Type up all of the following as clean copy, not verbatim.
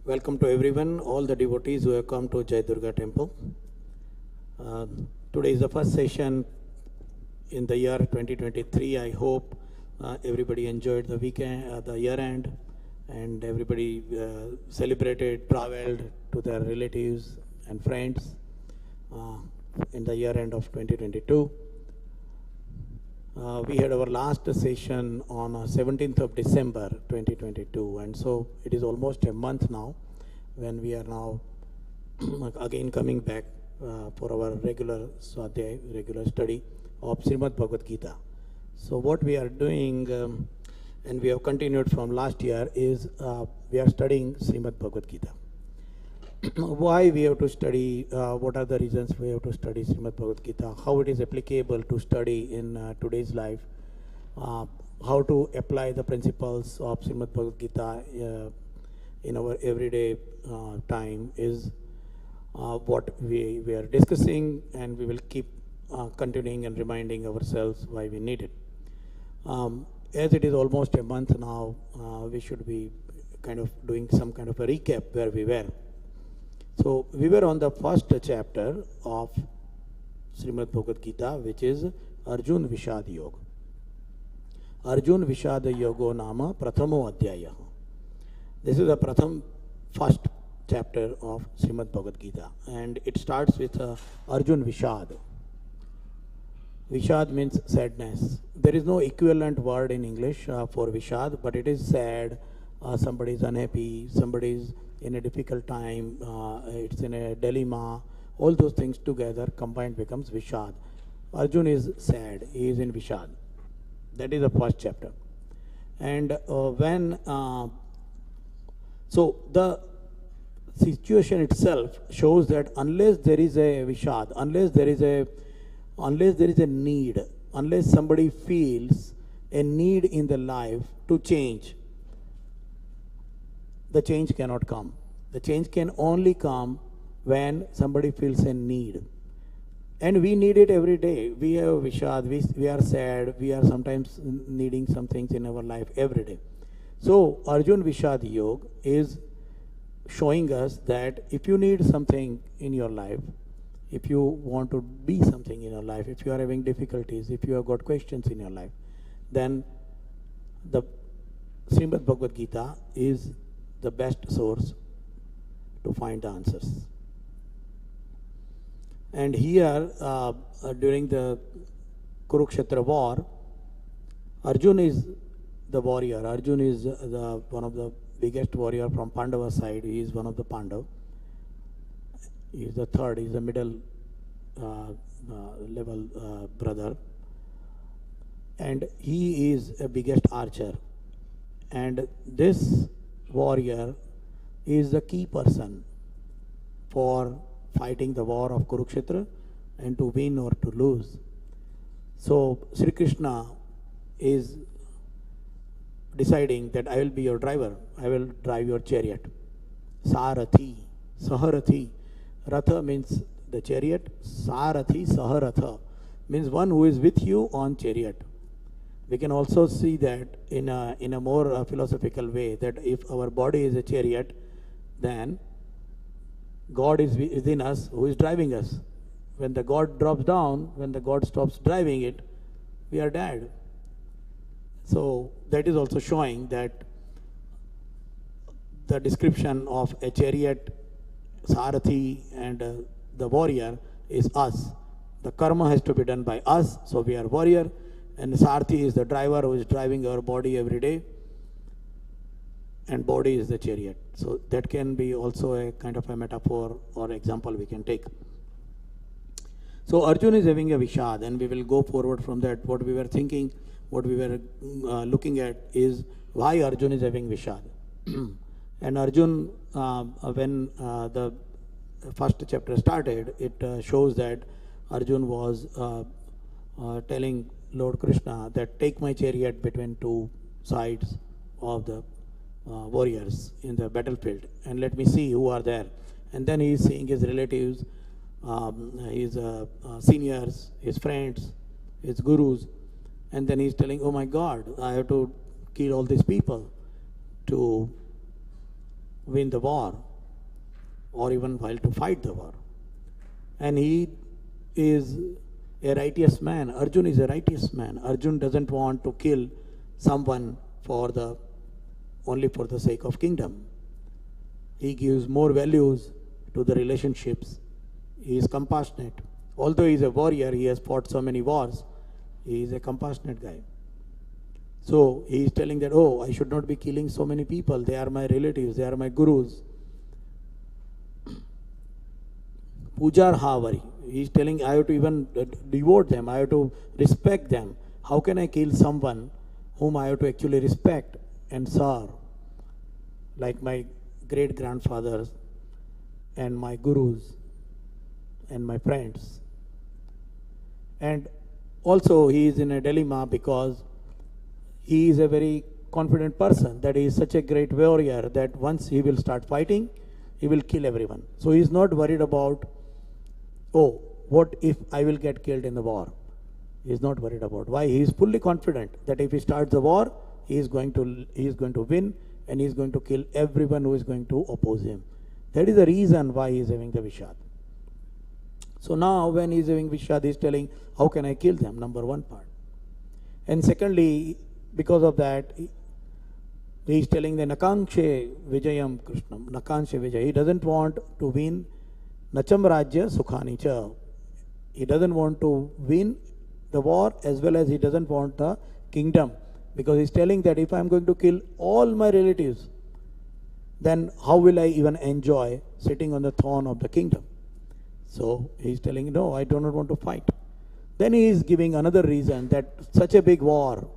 Welcome to everyone, all the devotees who have come to Jai Durga temple. Today is the first session in the year 2023. I hope everybody enjoyed the weekend, the year end, and everybody celebrated, traveled to their relatives and friends in the year end of 2022. We had our last session on 17th of December 2022, and so it is almost a month now when we are now again coming back for our regular Swadhyay, regular study of Shrimad Bhagwat Gita. So what we are doing, and we have continued from last year, is we are studying Shrimad Bhagwat Gita. Why we have to study, what are the reasons we have to study Shrimad Bhagwat Gita, how it is applicable to study in today's life, how to apply the principles of Shrimad Bhagwat Gita in our everyday time is what we are discussing, and we will keep continuing and reminding ourselves why we need it. As it is almost a month now, we should be kind of doing some kind of a recap where we were. So we were on the first chapter of Shrimad Bhagwat Gita, which is Arjun Vishad Yoga. Arjun Vishad Yogo Nama Prathamo Adhyaya. This is the first chapter of Shrimad Bhagwat Gita, and it starts with Arjun Vishad. Vishad means sadness. There is no equivalent word in English for Vishad, but it is sad. Somebody is unhappy, somebody is in a difficult time, it's in a dilemma. All those things together combined becomes Vishad. Arjun is sad, he is in Vishad. That is the first chapter. And so the situation itself shows that unless there is a Vishad, unless there is a need, unless somebody feels a need in the life to change, the change cannot come. The change can only come when somebody feels a need. And we need it every day. We have Vishad, we are sad, we are sometimes needing some things in our life every day. So Arjun Vishad Yoga is showing us that if you need something in your life, if you want to be something in your life, if you are having difficulties, if you have got questions in your life, then the Shrimad Bhagwat Gita is the best source to find the answers. And here, during the Kurukshetra war, Arjun is the warrior. Arjun is one of the biggest warrior from Pandava side. He is one of the Pandav. He is the third. He is the middle level brother. And he is a biggest archer. And this warrior is the key person for fighting the war of Kurukshetra and to win or to lose. So Sri Krishna is deciding that I will be your driver, I will drive your chariot. Sarathi, Saharathi. Ratha means the chariot, Sarathi, Saharatha means one who is with you on chariot. We can also see that in a more philosophical way, that if our body is a chariot, then God is within us who is driving us. When the God drops down, when the God stops driving it, we are dead. So that is also showing that the description of a chariot, Sarathi, and the warrior is us. The karma has to be done by us, so we are warrior. And Sarathi is the driver who is driving our body every day, and body is the chariot. So that can be also a kind of a metaphor or example we can take. So Arjun is having a Vishad, and we will go forward from that. What we were thinking, what we were looking at is why Arjun is having Vishad. And Arjun, when the first chapter started, it shows that Arjun was telling Lord Krishna that take my chariot between two sides of the warriors in the battlefield and let me see who are there. And then he is seeing his relatives, his seniors, his friends, his gurus, and then he is telling, oh my God, I have to kill all these people to win the war or even while to fight the war. And he is a righteous man. Arjun is a righteous man. Arjun doesn't want to kill someone only for the sake of kingdom. He gives more values to the relationships. He is compassionate. Although he is a warrior, he has fought so many wars, he is a compassionate guy. So he is telling that, oh, I should not be killing so many people. They are my relatives, they are my gurus. Pujar Havari. He is telling I have to even devote them, I have to respect them. How can I kill someone whom I have to actually respect and serve? Like my great grandfathers and my gurus and my friends. And also he is in a dilemma because he is a very confident person, that he is such a great warrior that once he will start fighting, he will kill everyone. So he is not worried about, oh, what if I will get killed in the war? He is not worried about. Why? He is fully confident that if he starts the war, he is going to win, and he is going to kill everyone who is going to oppose him. That is the reason why he is having the Vishad. So now when he is having Vishad, he is telling, how can I kill them? Number one part. And secondly, because of that, he is telling the Nakanshe Vijayam Krishna, Nakanshe Vijay. He doesn't want to win Nacham Rajya Sukhani Cha. He doesn't want to win the war as well as he doesn't want the kingdom. Because he is telling that if I am going to kill all my relatives, then how will I even enjoy sitting on the throne of the kingdom? So he is telling, no, I do not want to fight. Then he is giving another reason that such a big war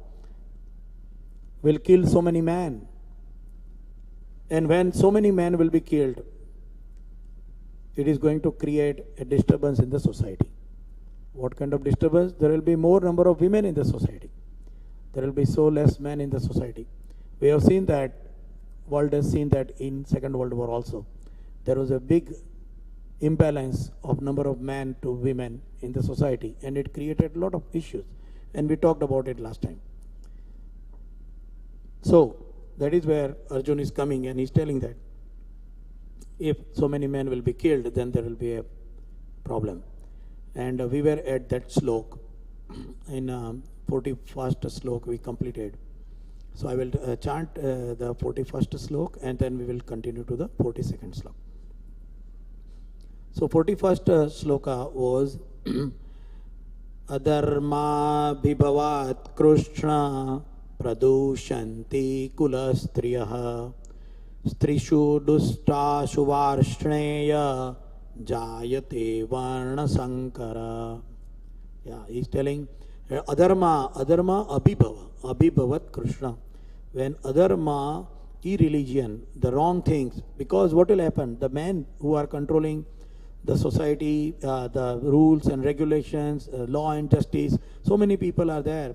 will kill so many men. And when so many men will be killed, it is going to create a disturbance in the society. What kind of disturbance? There will be more number of women in the society. There will be so less men in the society. We have seen that, world has seen that in Second World War also. There was a big imbalance of number of men to women in the society, and it created a lot of issues. And we talked about it last time. So that is where Arjun is coming, and he's telling that if so many men will be killed, then there will be a problem. And we were at that slok. In 41st slok we completed. So I will chant the 41st slok, and then we will continue to the 42nd slok. So 41st sloka was Adharma Bhibavat Krishna Pradushanti Kulastriyaha Strishu Dustashu Varshneya Jayate Varna Sankara. Yeah, he is telling Adharma Abhibhavat Krishna. When Adharma, irreligion, the wrong things, because what will happen? The men who are controlling the society, the rules and regulations, law and justice, so many people are there.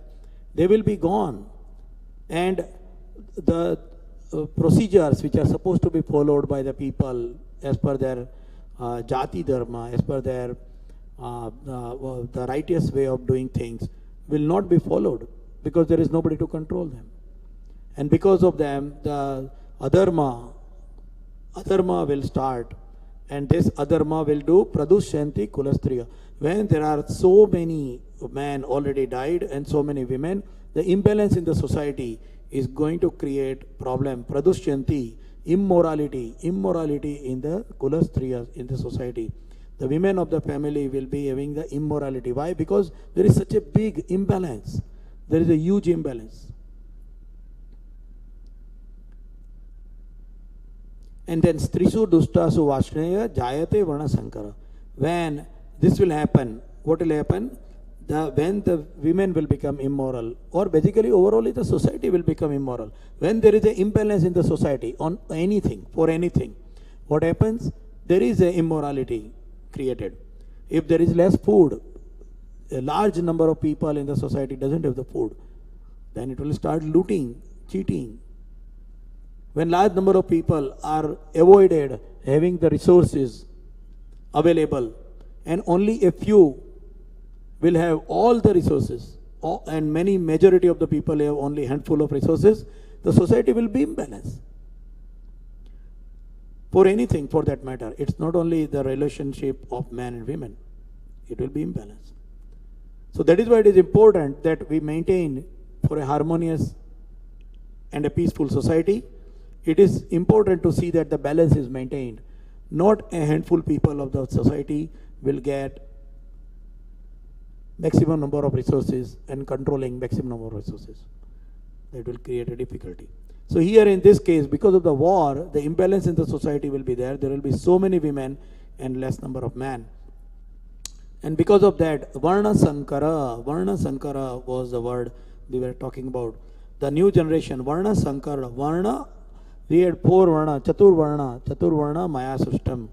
They will be gone. And the procedures which are supposed to be followed by the people as per their jati dharma, as per their the righteous way of doing things, will not be followed because there is nobody to control them. And because of them, the adharma will start, and this adharma will do pradushanti kulastriya. When there are so many men already died and so many women, the imbalance in the society is going to create problem. Pradushanti, immorality in the kulastriya, in the society. The women of the family will be having the immorality. Why? Because there is such a big imbalance. There is a huge imbalance. And then Strisu Dustasu Vashneya Jayate Varna Sankara. When this will happen, what will happen? When the women will become immoral, or basically overall the society will become immoral. When there is an imbalance in the society on anything, for anything, what happens? There is an immorality created. If there is less food, a large number of people in the society doesn't have the food, then it will start looting, cheating. When large number of people are avoided having the resources available, and only a few will have all the resources, and majority of the people have only handful of resources, the society will be imbalanced. for anything for that matter. It's not only the relationship of man and women, it will be imbalanced. So that is why it is important that we maintain for a harmonious and a peaceful society. It is important to see that the balance is maintained. Not a handful people of the society will get maximum number of resources and controlling maximum number of resources. That will create a difficulty. So here in this case, because of the war, the imbalance in the society will be there. There will be so many women and less number of men. And because of that, Varna Sankara was the word we were talking about. The new generation, Varna Sankara, Varna, we had 4 Varna, Chatur Maya system.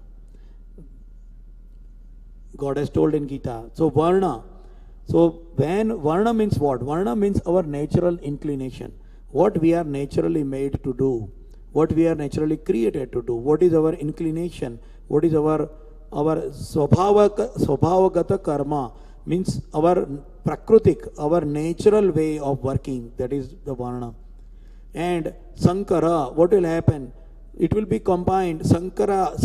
God has told in Gita. So Varna. So when Varna means what? Varna means our natural inclination. What we are naturally made to do. What we are naturally created to do. What is our inclination? What is our swabhavagata karma? Means our prakrutik, our natural way of working. That is the Varna. And Sankara, what will happen? It will be combined. Sankara,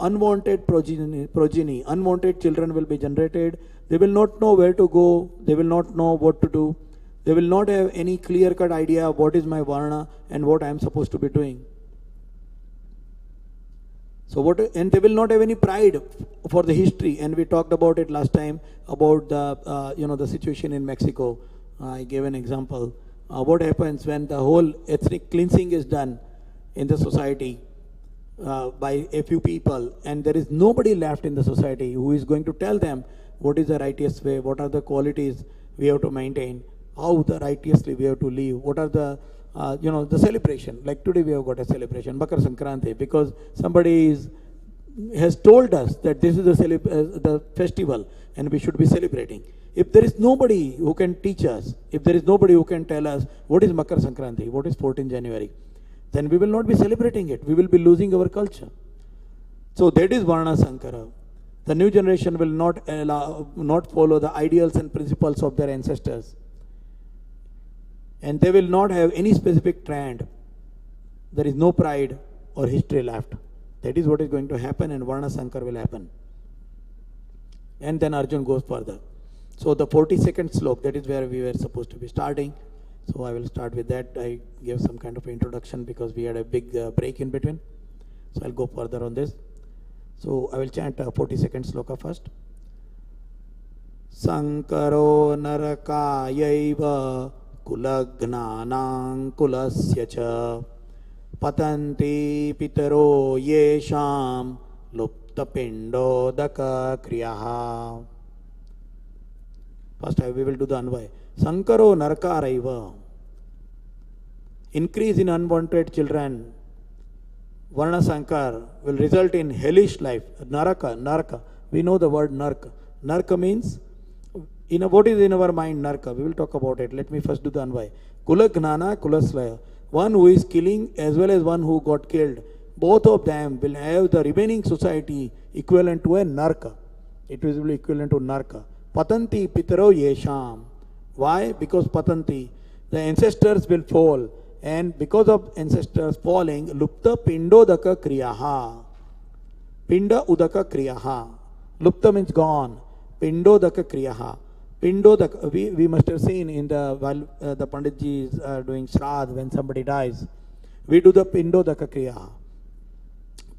unwanted progeny, unwanted children will be generated. They will not know where to go. They will not know what to do. They will not have any clear-cut idea of what is my Varna and what I am supposed to be doing. So and they will not have any pride for the history. And we talked about it last time about the the situation in Mexico. I gave an example. What happens when the whole ethnic cleansing is done in the society by a few people, and there is nobody left in the society who is going to tell them what is the righteous way, what are the qualities we have to maintain, how the righteously we have to live, what are the the celebration. Like today we have got a celebration, Makar Sankranti, because somebody has told us that this is the festival and we should be celebrating. If there is nobody who can teach us, if there is nobody who can tell us what is Makar Sankranti, what is 14th January, then we will not be celebrating it. We will be losing our culture. So that is Varna Sankara. The new generation will not follow the ideals and principles of their ancestors. And they will not have any specific trend. There is no pride or history left. That is what is going to happen, and Varna Sankar will happen. And then Arjun goes further. So the 42nd sloka, that is where we were supposed to be starting. So I will start with that. I gave some kind of introduction because we had a big break in between. So I'll go further on this. So I will chant 42nd sloka first. Sankaro narakayaiva kulagnanang kulasya cha patanti pitaro yesham luptapindo daka kriyaha. First we will do the Anvay. Sankaro narkaraiva. Increase in unwanted children, Varna Sankar, will result in hellish life. Naraka. We know the word narka. Narka means, what is in our mind narka? We will talk about it. Let me first do the Anvay. Kula Gnana, Kula Slaya. One who is killing as well as one who got killed. Both of them will have the remaining society equivalent to a narka. It will be equivalent to narka. Patanti pitaro yesham. Why? Because patanti, the ancestors will fall, and because of ancestors falling, lupta pindodaka kriyaha. Pinda udaka kriyaha. Lupta means gone. Pindodaka kriyaha. Pindodaka, we must have seen in while the Panditji is doing Shrimad, when somebody dies, we do the pindodaka kriyaha.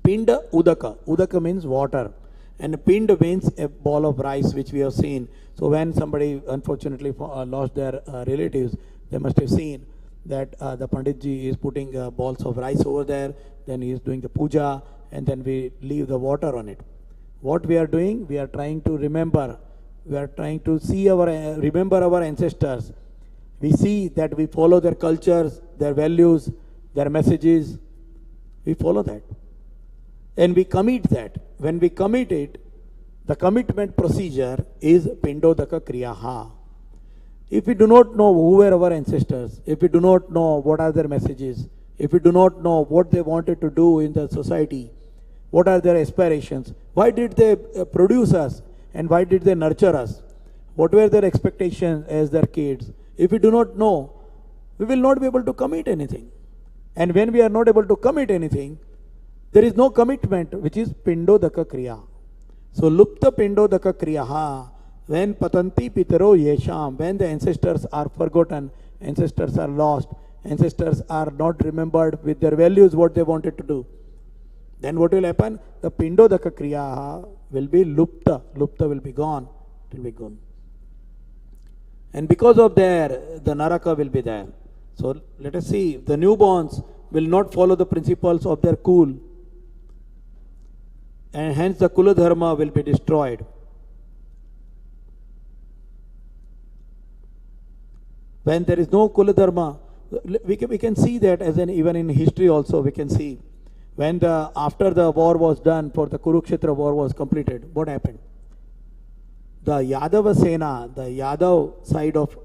Pinda udaka. Udaka means water. And pind means a ball of rice, which we have seen. So when somebody unfortunately lost their relatives, they must have seen that the Panditji is putting balls of rice over there, then he is doing the puja, and then we leave the water on it. What we are doing, we are trying to remember, we are trying to see remember our ancestors. We see that we follow their cultures, their values, their messages, we follow that. And we commit that. When we commit it, the commitment procedure is pindodaka kriyaha. If we do not know who were our ancestors, if we do not know what are their messages, if we do not know what they wanted to do in the society, what are their aspirations, why did they produce us and why did they nurture us, what were their expectations as their kids, if we do not know, we will not be able to commit anything. And when we are not able to commit anything, There is no commitment, which is pindodaka kriya. So lupta pindodaka kriyaha, when patanti pitaro yesham, when the ancestors are forgotten, ancestors are lost, ancestors are not remembered with their values, what they wanted to do, then what will happen? The pindodaka kriya will be lupta. Lupta will be gone. It will be gone. And because of there, the naraka will be there. So let us see, the newborns will not follow the principles of their kul. And hence the kula dharma will be destroyed. When there is no kula dharma, we can see that as even in history also we can see. When after the war was done, for the Kurukshetra war was completed, what happened? The Yadava Sena, the Yadav side of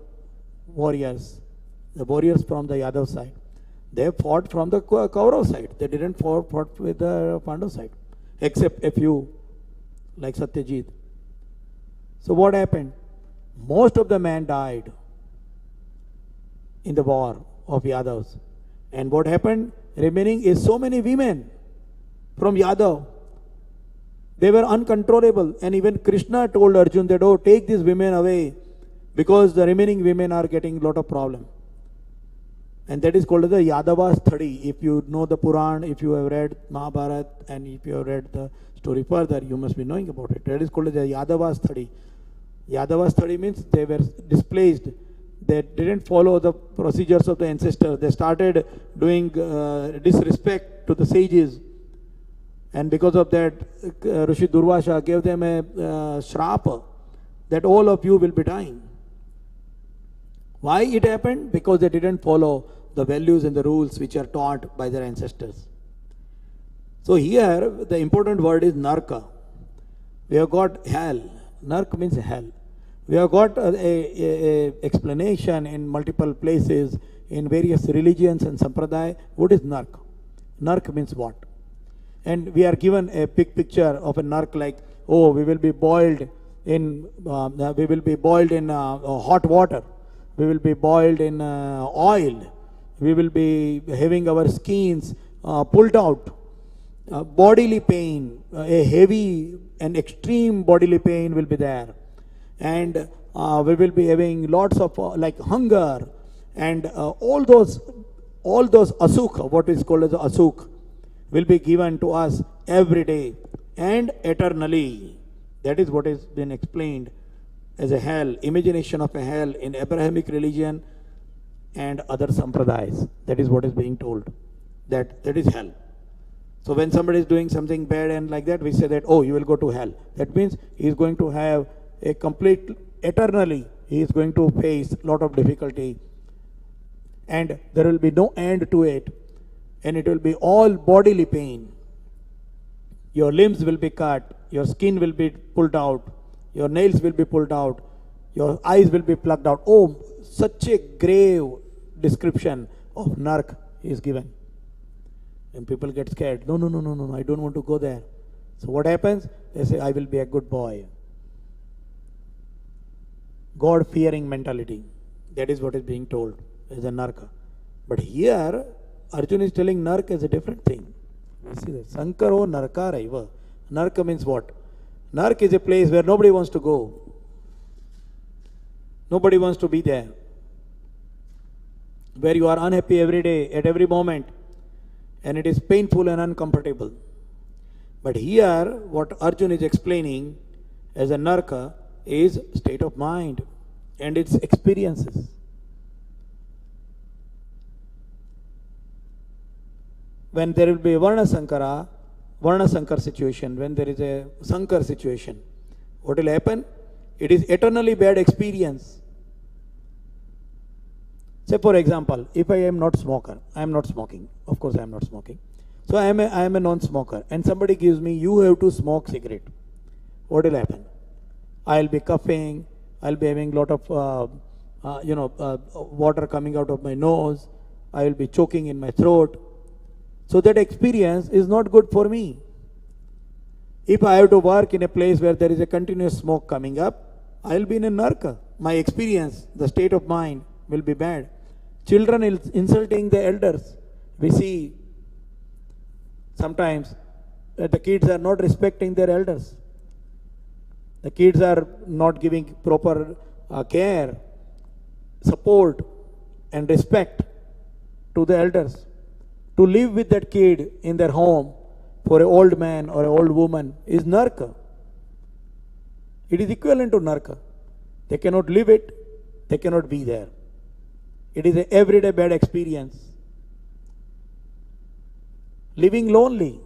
warriors, the warriors from the Yadav side, they fought from the Kaurav side. They didn't fought with the Pandav side, except a few, like Satyajit. So what happened? Most of the men died in the war of Yadavs. And what happened? Remaining is so many women from Yadav. They were uncontrollable. And even Krishna told Arjun that, oh, take these women away, because the remaining women are getting a lot of problem. And that is called as the Yadava study. If you know the Puran, if you have read Mahabharata, and if you have read the story further, you must be knowing about it. That is called as the Yadava study. Yadava study means they were displaced. They didn't follow the procedures of the ancestors. They started doing disrespect to the sages. And because of that, Rishi Durvasha gave them a shrapa that all of you will be dying. Why it happened? Because they didn't follow the values and the rules which are taught by their ancestors. So here, the important word is narka. We have got hell. Nark means hell. We have got a explanation in multiple places, in various religions and sampradaya. What is nark? Nark means what? And we are given a big picture of a nark like, oh, we will be boiled in hot water. We will be boiled in oil. We will be having our skins pulled out. Bodily pain, a heavy and extreme bodily pain will be there. And we will be having lots of like hunger, and all those asukh, what is called as asukh, will be given to us every day and eternally. That is what has been explained as a hell, imagination of a hell in Abrahamic religion and other sampradayas. That is what is being told, that is hell. So when somebody is doing something bad and like that, we say that, oh, you will go to hell. That means he is going to have a complete, eternally, he is going to face a lot of difficulty. And there will be no end to it. And it will be all bodily pain. Your limbs will be cut, your skin will be pulled out, your nails will be pulled out, your eyes will be plucked out. Oh, such a grave description of nark is given. And people get scared. No, I don't want to go there. So what happens? They say, I will be a good boy. God-fearing mentality. That is what is being told as a narka. But here, Arjuna is telling nark as a different thing. You see that? Sankaro narka raiva. Narka means what? Nark is a place where nobody wants to go. Nobody wants to be there. Where you are unhappy every day, at every moment. And it is painful and uncomfortable. But here, what Arjuna is explaining as a narka is state of mind and its experiences. When there will be a Varna Sankara situation, when there is a Sankar situation, what will happen? It is eternally bad experience. Say for example, if I am not smoker, I am not smoking. Of course I am not smoking. So I am a non-smoker, and somebody gives me, you have to smoke cigarette. What will happen? I will be coughing, I will be having a lot of water coming out of my nose, I will be choking in my throat. So that experience is not good for me. If I have to work in a place where there is a continuous smoke coming up, I will be in a narka. My experience, the state of mind will be bad. Children insulting the elders. We see sometimes that the kids are not respecting their elders. The kids are not giving proper care, support, and respect to the elders. To live with that kid in their home for an old man or an old woman is narka. It is equivalent to narka. They cannot live it, they cannot be there. It is an everyday bad experience. Living lonely.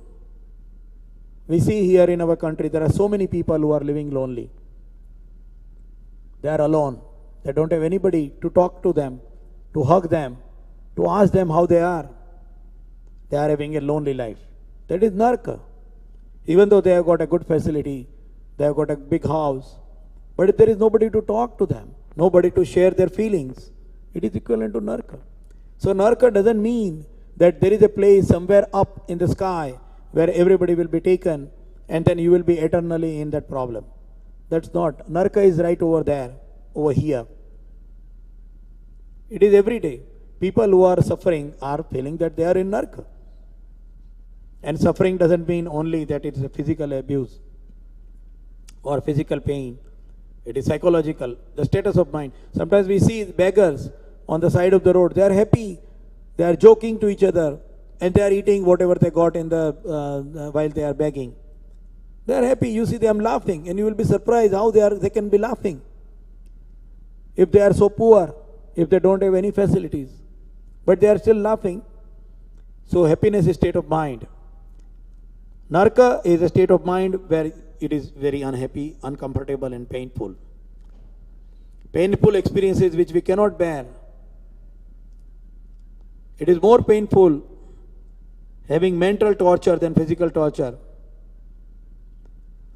We see here in our country there are so many people who are living lonely. They are alone. They don't have anybody to talk to them, to hug them, to ask them how they are. They are having a lonely life. That is narka. Even though they have got a good facility, they have got a big house, but if there is nobody to talk to them, nobody to share their feelings, it is equivalent to narka. So narka doesn't mean that there is a place somewhere up in the sky where everybody will be taken and then you will be eternally in that problem. That's not. Narka is right over there, over here. It is every day. People who are suffering are feeling that they are in narka. And suffering doesn't mean only that it is a physical abuse or physical pain. It is psychological, the status of mind. Sometimes we see beggars on the side of the road. They are happy. They are joking to each other and they are eating whatever they got in the while they are begging. They are happy. You see them laughing and you will be surprised how they can be laughing. If they are so poor, if they don't have any facilities, but they are still laughing. So happiness is state of mind. Narka is a state of mind where it is very unhappy, uncomfortable and painful. Painful experiences which we cannot bear. It is more painful having mental torture than physical torture.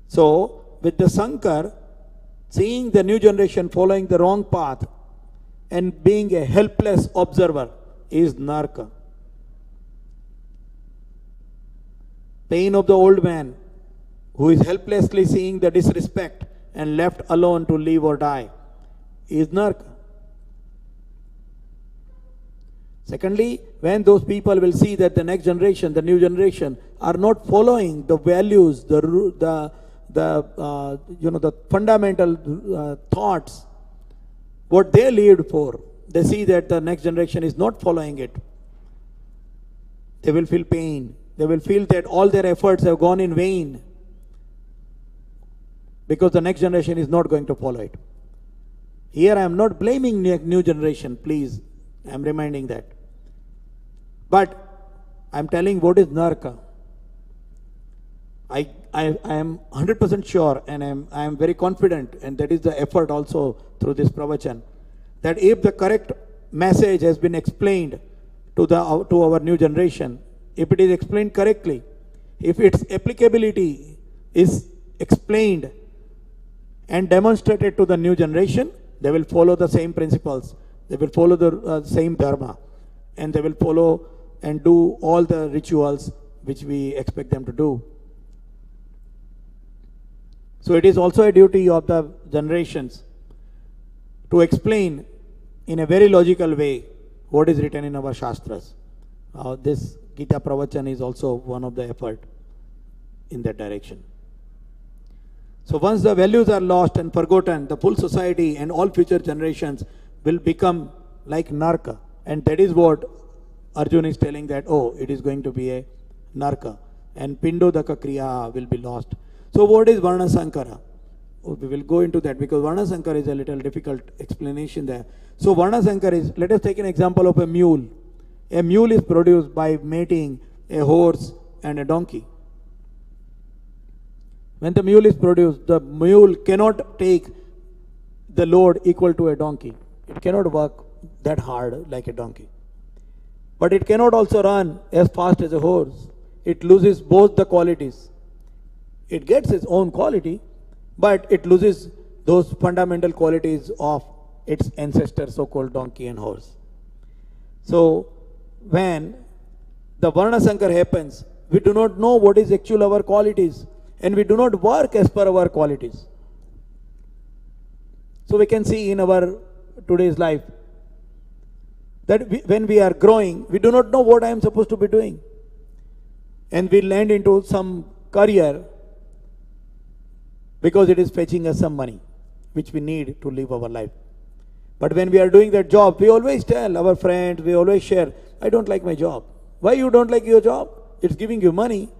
So, with the Sankar, seeing the new generation following the wrong path and being a helpless observer is narka. Pain of the old man who is helplessly seeing the disrespect and left alone to live or die is narka. Secondly, when those people will see that the next generation, the new generation, are not following the values, the fundamental thoughts, what they lived for, they see that the next generation is not following it. They will feel pain. They will feel that all their efforts have gone in vain because the next generation is not going to follow it. Here I am not blaming new generation, please. I am reminding that. But I am telling what is narka. I am 100% sure and I am very confident, and that is the effort also through this pravachan, that if the correct message has been explained to our new generation, if it is explained correctly, if its applicability is explained and demonstrated to the new generation, they will follow the same principles, they will follow the same dharma, and they will follow and do all the rituals which we expect them to do. So it is also a duty of the generations to explain in a very logical way what is written in our Shastras. This Gita Pravachan is also one of the effort in that direction. So once the values are lost and forgotten, the full society and all future generations will become like narka. And that is what Arjuna is telling, that, oh, it is going to be a narka. And Pindodaka Kriya will be lost. So what is Varna Sankara? Oh, we will go into that because Varna Sankara is a little difficult explanation there. So Varna Sankara is, let us take an example of a mule. A mule is produced by mating a horse and a donkey. When the mule is produced, the mule cannot take the load equal to a donkey. It cannot work that hard like a donkey. But it cannot also run as fast as a horse. It loses both the qualities. It gets its own quality, but it loses those fundamental qualities of its ancestors, so-called donkey and horse. So, when the Varna Sankar happens, we do not know what is actual our qualities, and we do not work as per our qualities. So we can see in our today's life that when we are growing, we do not know what I am supposed to be doing. and we land into some career because it is fetching us some money which we need to live our life. But when we are doing that job, we always tell our friends, we always share, I don't like my job. Why you don't like your job? It's giving you money.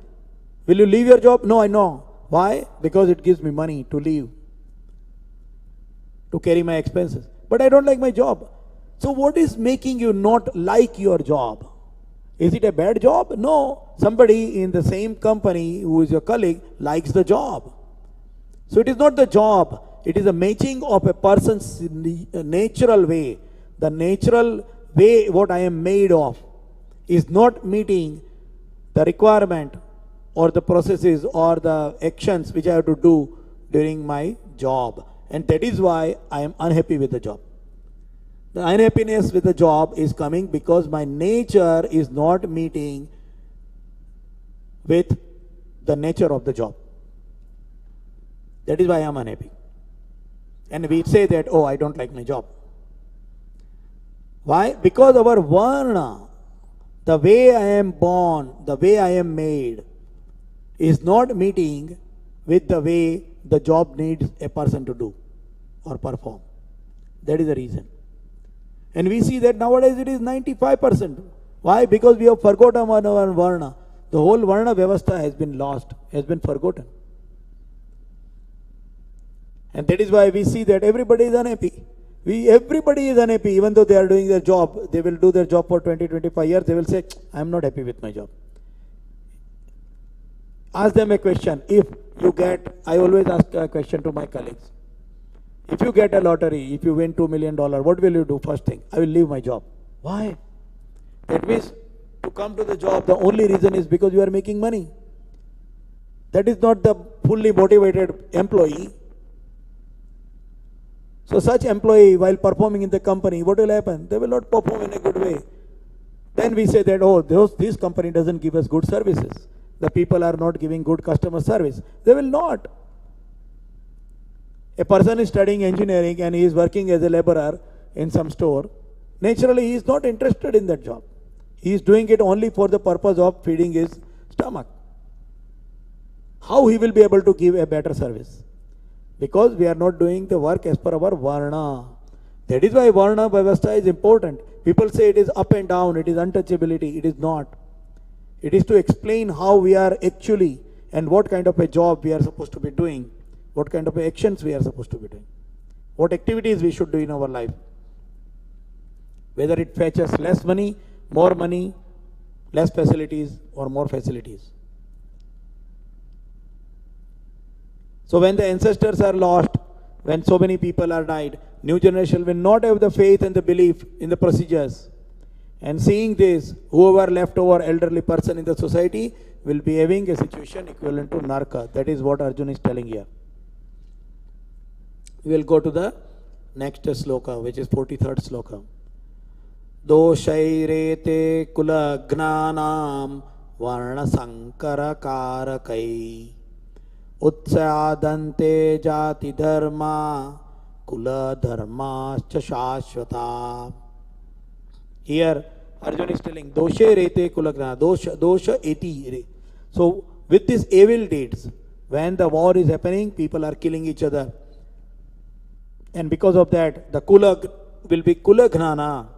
Will you leave your job? No, I know. Why? Because it gives me money to leave, to carry my expenses. But I don't like my job. So what is making you not like your job? Is it a bad job? No. Somebody in the same company who is your colleague likes the job. So it is not the job. It is a matching of a person's natural way. The natural way what I am made of is not meeting the requirement or the processes or the actions which I have to do during my job. And that is why I am unhappy with the job. The unhappiness with the job is coming because my nature is not meeting with the nature of the job. That is why I am unhappy. And we say that, oh, I don't like my job. Why? Because our varna, the way I am born, the way I am made, is not meeting with the way the job needs a person to do or perform. That is the reason. And we see that nowadays it is 95%. Why? Because we have forgotten our varna. The whole varna vyavastha has been lost, has been forgotten. And that is why we see that everybody is unhappy. Everybody is unhappy, even though they are doing their job. They will do their job for 20, 25 years. They will say, I am not happy with my job. Ask them a question. If you get, I always ask a question to my colleagues. If you get a lottery, if you win $2 million, what will you do first thing? I will leave my job. Why? That means to come to the job, the only reason is because you are making money. That is not the fully motivated employee. So such employee, while performing in the company, what will happen? They will not perform in a good way. Then we say that, oh, this company doesn't give us good services. The people are not giving good customer service. They will not. A person is studying engineering and he is working as a laborer in some store. Naturally, he is not interested in that job. He is doing it only for the purpose of feeding his stomach. How he will be able to give a better service? Because we are not doing the work as per our varna. That is why varna vyavastha is important. People say it is up and down, it is untouchability. It is not. It is to explain how we are actually and what kind of a job we are supposed to be doing, what kind of actions we are supposed to be doing, what activities we should do in our life. Whether it fetches less money, less facilities, or more facilities. So when the ancestors are lost, when so many people are died, new generation will not have the faith and the belief in the procedures. And seeing this, whoever left over elderly person in the society will be having a situation equivalent to narka. That is what Arjuna is telling here. We will go to the next sloka, which is 43rd sloka. Doshairete kula gnanam varna sankara karakai utsadante jati dharma kula dharma shashvata. Here Arjuna is telling doshe rete kula gnana, dosha eti. So with these evil deeds, when the war is happening, people are killing each other. And because of that, the kula will be kula gnana.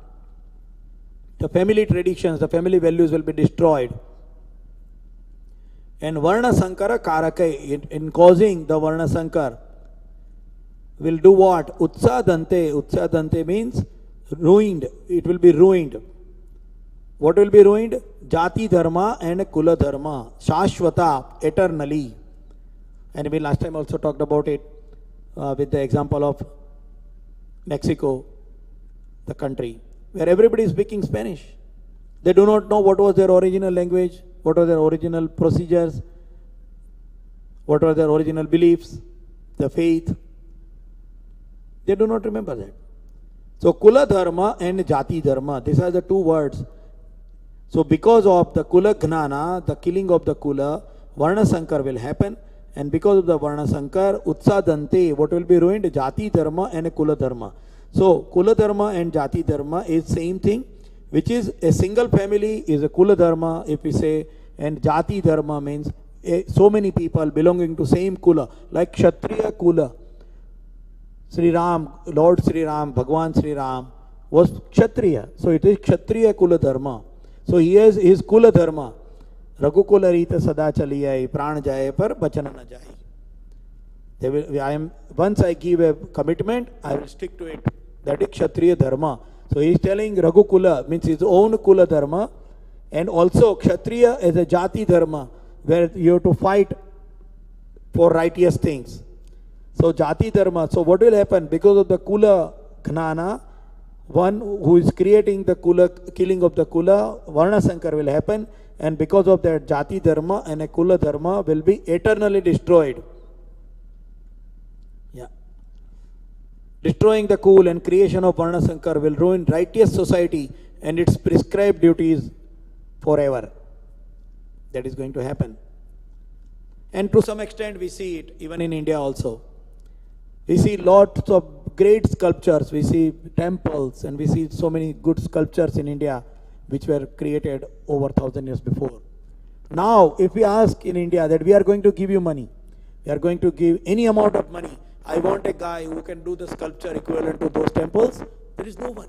The family traditions, the family values will be destroyed. And varna sankara karakai, in causing the varna sankar, will do what? Utsadante. Utsadante means ruined. It will be ruined. What will be ruined? Jati dharma and kula dharma. Shashvata, eternally. And we last time also talked about it with the example of Mexico, the country, where everybody is speaking Spanish. They do not know what was their original language, what were their original procedures, what were their original beliefs, the faith. They do not remember that. So kula dharma and jati dharma, these are the two words. So because of the kula gnana, the killing of the kula, varna sankar will happen. And because of the varna sankar, utsadante, what will be ruined? Jati dharma and kula dharma. So kula dharma and jati dharma is same thing, which is a single family is a kula dharma, if we say, And Jati Dharma means so many people belonging to same Kula, like Kshatriya Kula. Sri Ram, Lord Sri Ram, Bhagwan Sri Ram was Kshatriya. So it is Kshatriya Kula Dharma. So he has his Kula Dharma. Raghukula Rita Sada Chaliyai, Pran Jaye Par Bachana Na Jaye. Once I give a commitment, I will stick to it. That is Kshatriya Dharma. So he is telling Raghukula means his own Kula Dharma, and also Kshatriya is a Jati Dharma where you have to fight for righteous things. So Jati Dharma. So what will happen? Because of the Kula Gnana, one who is creating the Kula, killing of the Kula, Varna Sankar will happen, and because of that Jati Dharma and a Kula Dharma will be eternally destroyed. Yeah. Destroying the Kul and creation of Varna Sankar will ruin righteous society and its prescribed duties forever. That is going to happen. And to some extent we see it even in India also. We see lots of great sculptures, we see temples, and we see so many good sculptures in India which were created over 1,000 years before. Now, if we ask in India that we are going to give you money, we are going to give any amount of money, I want a guy who can do the sculpture equivalent to those temples, there is no one.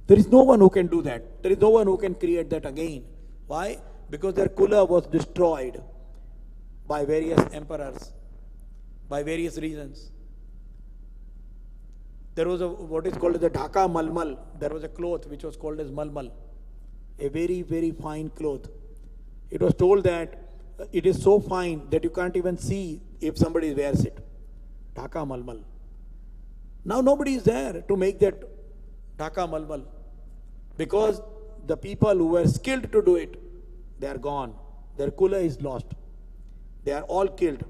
There is no one who can do that. There is no one who can create that again. Why? Because their Kula was destroyed by various emperors, by various reasons. There was what is called as the Dhaka Malmal. There was a cloth which was called as Malmal, a very, very fine cloth. It was told that it is so fine that you can't even see if somebody wears it. Dhaka Malmal. Now nobody is there to make that Dhaka Malmal, because the people who were skilled to do it, they are gone. Their Kula is lost. They are all killed.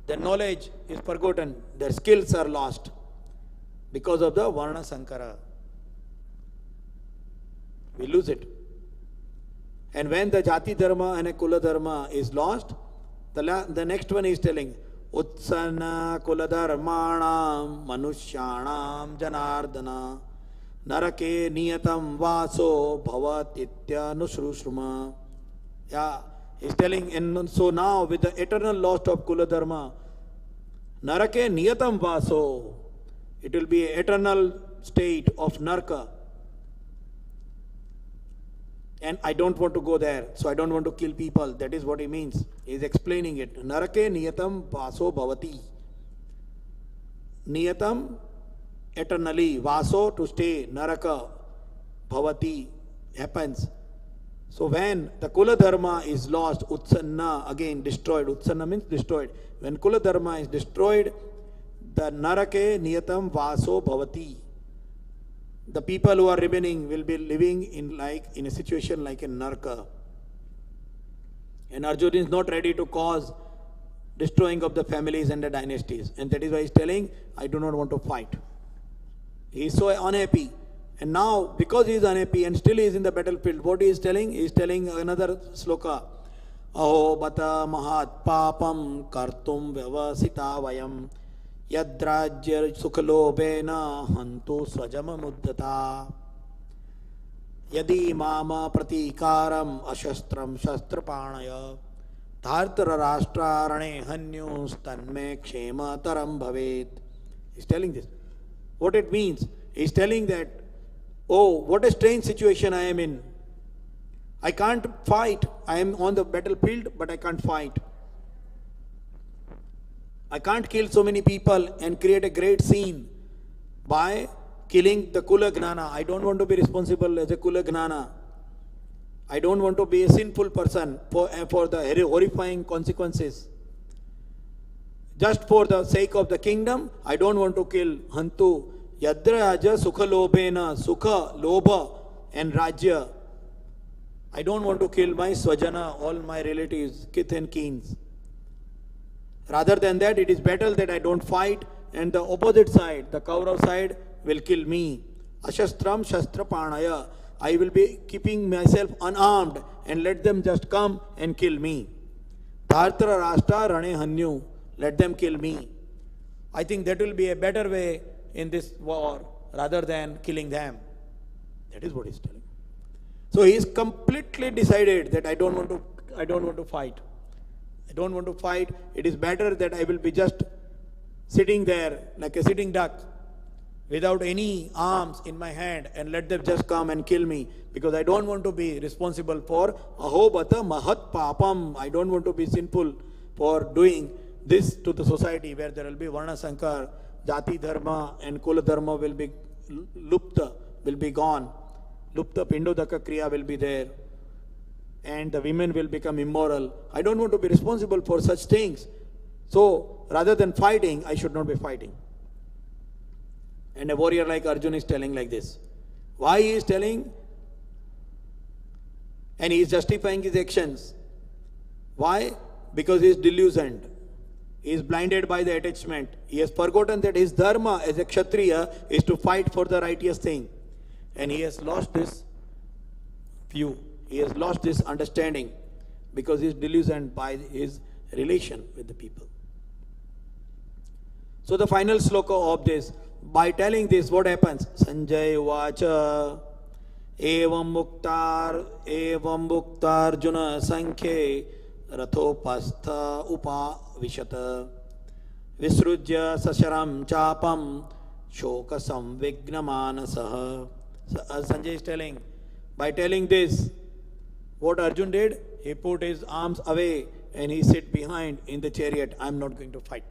Their knowledge is forgotten. Their skills are lost because of the Varna Sankara. We lose it. And when the Jati Dharma and a Kula Dharma is lost, the next one is telling, Utsana Kula Dharmanam Manushyanam Janardana Narake Niyatam Vaso Bhavatitya Nushrushruma. Yeah, he's telling, and so now with the eternal loss of Kula Dharma, Narake Niyatam Vaso, it will be an eternal state of Narka. And I don't want to go there, so I don't want to kill people. That is what he means. He is explaining it. Narake Niyatam Vaso Bhavati. Niyatam, eternally. Vaso, to stay. Naraka, Bhavati, happens. So when the Kula Dharma is lost, Utsanna, again destroyed. Utsanna means destroyed. When Kula Dharma is destroyed, the Narake Niyatam Vaso Bhavati. The people who are remaining will be living in a situation like a Narka. And Arjuna is not ready to cause destroying of the families and the dynasties. And that is why he is telling, I do not want to fight. He is so unhappy. And now, because he is unhappy and still he is in the battlefield, what he is telling? He is telling another sloka. Aho bata mahat papam kartum vyavasita vayam yadrajya sukhalobena hantu swajama muddata yadi mama pratikaram ashastram shastrapanaya dhartra rashtrarane hanyus tanme kshema taram bhavet. He is telling this. What it means? He is telling that, oh, what a strange situation I am in. I can't fight. I am on the battlefield, but I can't fight. I can't kill so many people and create a great scene by killing the Kula Gnana. I don't want to be responsible as a Kula Gnana. I don't want to be a sinful person for the horrifying consequences. Just for the sake of the kingdom, I don't want to kill Hantu. Yadra Raja Sukha Lobena, Sukha, Loba and Rajya. I don't want to kill my Swajana, all my relatives, kith and keens. Rather than that, it is better that I don't fight, and the opposite side, the Kaurav side, will kill me. Ashastram Shastra Panaya. I will be keeping myself unarmed and let them just come and kill me. Dhartra Rashtra Rane Hanyu. Let them kill me. I think that will be a better way in this war rather than killing them. That is what he is telling. So he is completely decided that I don't want to fight. I don't want to fight. It is better that I will be just sitting there like a sitting duck without any arms in my hand and let them just come and kill me, because I don't want to be responsible for ahobata mahat papam. I don't want to be sinful for doing this to the society where there will be varna sankar, jati dharma and kula dharma will be lupta, will be gone. Lupta pindodaka kriya will be there, and the women will become immoral. I don't want to be responsible for such things. So rather than fighting, I should not be fighting. And a warrior like Arjuna is telling like this. Why he is telling? And he is justifying his actions. Why? Because he is delusioned. He is blinded by the attachment. He has forgotten that his dharma as a kshatriya is to fight for the righteous thing. And he has lost this view. He has lost this understanding because he is delusioned by his relation with the people. So the final sloka of this, by telling this, what happens? Sanjay Vacha Evam Muktar Juna Sankhe Rathopastha Upa Vishata Visrujya Sasharam Chapam Shokasam Vignamanasaha. Sanjay is telling, by telling this, what Arjun did, he put his arms away and he sit behind in the chariot. I am not going to fight.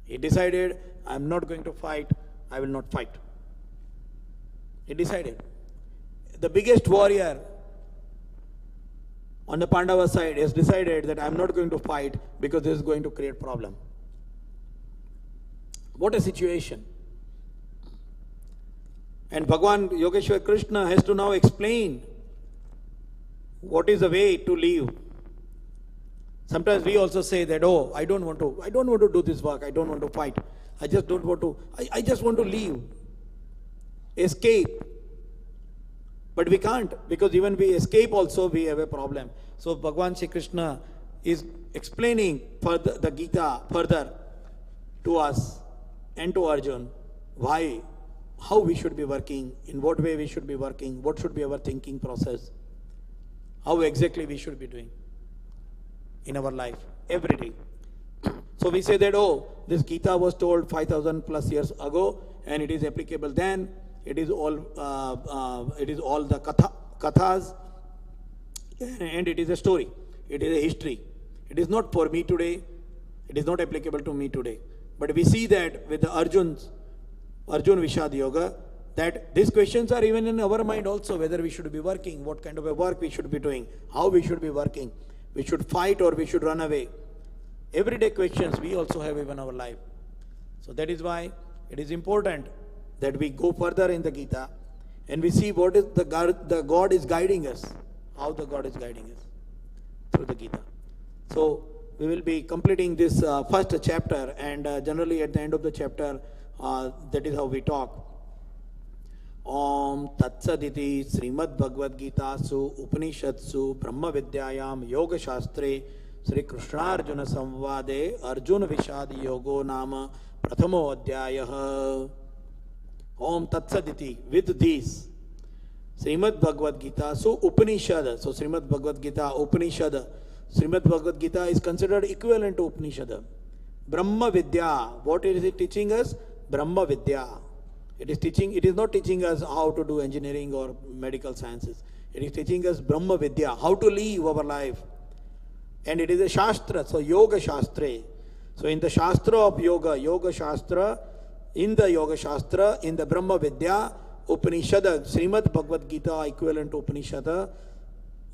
He decided, I am not going to fight. I will not fight. He decided. The biggest warrior on the Pandava side has decided that I am not going to fight because this is going to create problem. What a situation. And Bhagwan Yogeshwar Krishna has to now explain what is the way to live. Sometimes we also say that, oh, I don't want to do this work, I don't want to fight. I just don't want to, I just want to leave, escape. But we can't, because even we escape also, we have a problem. So Bhagwan Shri Krishna is explaining further the Gita further to us and to Arjun, why, how we should be working, in what way we should be working, what should be our thinking process, how exactly we should be doing in our life, every day. So we say that, oh, this Gita was told 5,000 plus years ago, and it is applicable then. It is all the kathas, and it is a story. It is a history. It is not for me today. It is not applicable to me today. But we see that with the Arjun Vishad Yoga, that these questions are even in our mind also, whether we should be working, what kind of a work we should be doing, how we should be working, we should fight or we should run away. Everyday questions we also have in our life. So that is why it is important that we go further in the Gita and we see what is the God is guiding us, how the God is guiding us through the Gita. So we will be completing this first chapter, and generally at the end of the chapter, that is how we talk. Om Tatsaditi Shrimad Bhagwat Gita Su Upanishadsu Brahma Vidyayam Yoga Shastre Sri Krishnarjuna Samvade Arjuna Vishad Yogo Nama Prathamo Adhyayah. Om Tatsaditi, with these Srimad Bhagwat Gita Su Upanishad. So Srimad Bhagwat Gita Upanishad. Srimad Bhagwat Gita is considered equivalent to Upanishad. Brahma Vidya, what is it teaching us? Brahma Vidya. It is not teaching us how to do engineering or medical sciences. It is teaching us Brahma Vidya, how to live our life. And it is a Shastra, so Yoga Shastra. So in the Shastra of Yoga, Yoga Shastra, in the Yoga Shastra, in the Brahma Vidya, Upanishad, Srimad Bhagavad Gita equivalent to Upanishad,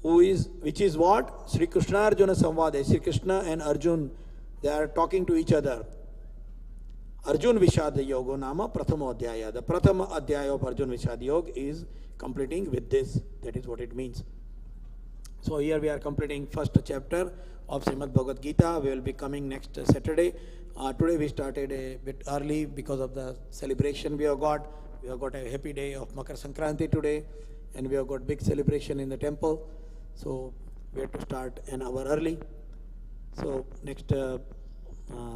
which is what? Sri Krishna Arjuna Samvade. Sri Krishna and Arjun, they are talking to each other. Arjun Vishad Yoga Nama Prathama Adhyaya. The Prathama Adhyaya of Arjun Vishad Yoga is completing with this. That is what it means. So here we are completing first chapter of Srimad Bhagavad Gita. We will be coming next Saturday. Today we started a bit early because of the celebration we have got. We have got a happy day of Makar Sankranti today, and we have got big celebration in the temple. So we have to start an hour early. So next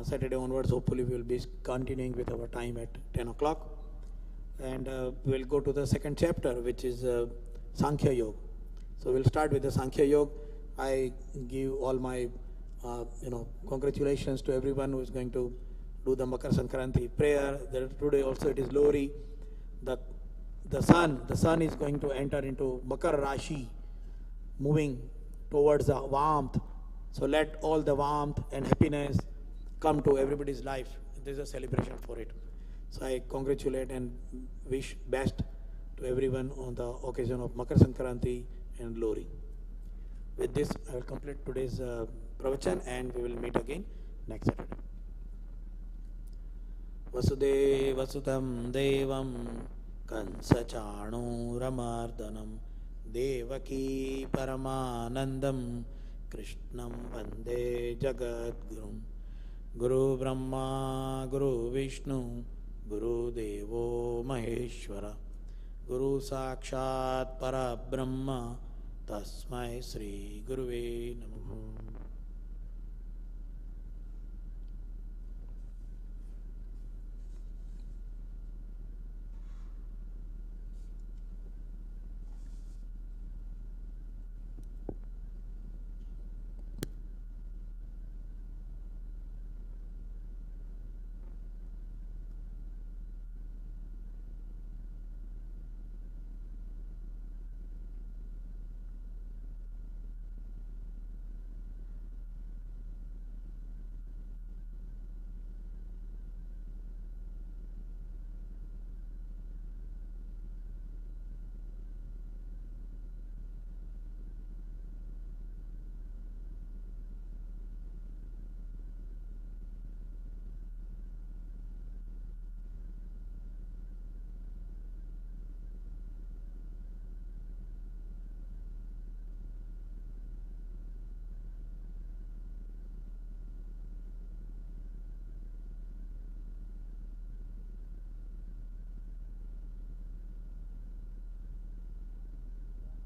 Saturday onwards, hopefully we will be continuing with our time at 10 o'clock. And we will go to the second chapter, which is Sankhya Yoga. So we'll start with the Sankhya Yoga. I give all my congratulations to everyone who is going to do the Makar Sankranti prayer. Today also it is Lori. The sun is going to enter into Makar Rashi, moving towards the warmth. So let all the warmth and happiness come to everybody's life. This is a celebration for it. So I congratulate and wish best to everyone on the occasion of Makar Sankranti and Lori. With this, I will complete today's Pravachan, and we will meet again next Saturday. Vasudevasutam Devam Kansachanuramardanam Devaki Paramanandam Krishnam Vande Jagadgurum Guru Brahma Guru Vishnu Guru Devo Maheshwara Guru Sakshat Parabrahma Tasmai Sri Guruve Namaha.